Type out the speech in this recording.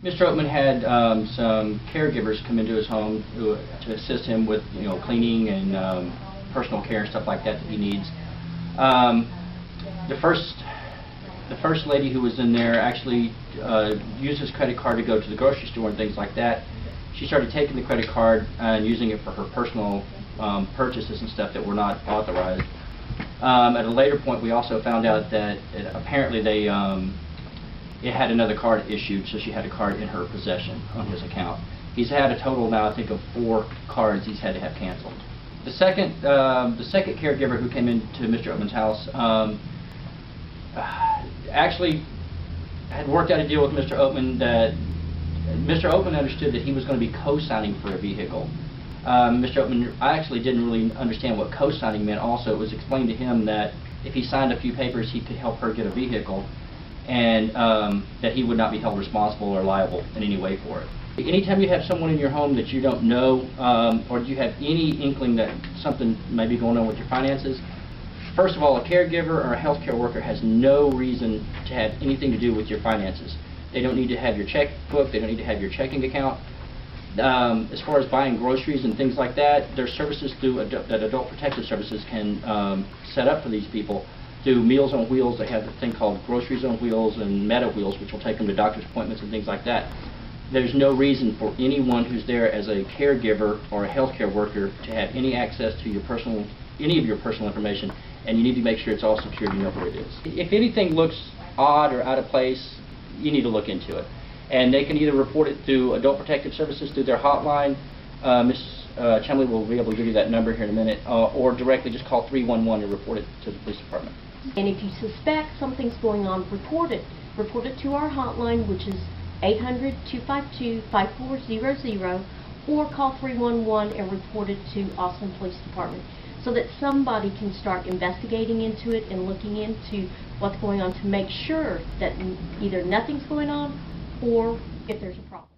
Mr. Oatman had some caregivers come into his home to assist him with, cleaning and personal care and stuff like that he needs. The first lady who was in there actually used his credit card to go to the grocery store and things like that. She started taking the credit card and using it for her personal purchases and stuff that were not authorized. At a later point, we also found out that apparently it had another card issued, so she had a card in her possession on his account. He's had a total now, I think, of 4 cards he's had to have canceled. The second caregiver who came into Mr. Oatman's house actually had worked out a deal with Mr. Oatman that Mr. Oatman understood that he was going to be co-signing for a vehicle. Mr. Oatman, I actually didn't really understand what co-signing meant. Also, it was explained to him that if he signed a few papers, he could help her get a vehicle, and that he would not be held responsible or liable in any way for it. Anytime you have someone in your home that you don't know, or you have any inkling that something may be going on with your finances, first of all, a caregiver or a healthcare worker has no reason to have anything to do with your finances. They don't need to have your checkbook. They don't need to have your checking account. As far as buying groceries and things like that, there's services through that Adult Protective Services can set up for these people. Through Meals on Wheels, they have a thing called Groceries on Wheels and Meta Wheels, which will take them to doctor's appointments and things like that. There's no reason for anyone who's there as a caregiver or a healthcare worker to have any access to any of your personal information, and you need to make sure it's all secured and you know where it is. If anything looks odd or out of place, you need to look into it. And they can either report it through Adult Protective Services through their hotline. Ms. Chumley will be able to give you that number here in a minute, or directly just call 311 and report it to the police department. And if you suspect something's going on, report it. Report it to our hotline, which is 800-252-5400, or call 311 and report it to Austin Police Department, so that somebody can start investigating into it and looking into what's going on to make sure that either nothing's going on or if there's a problem.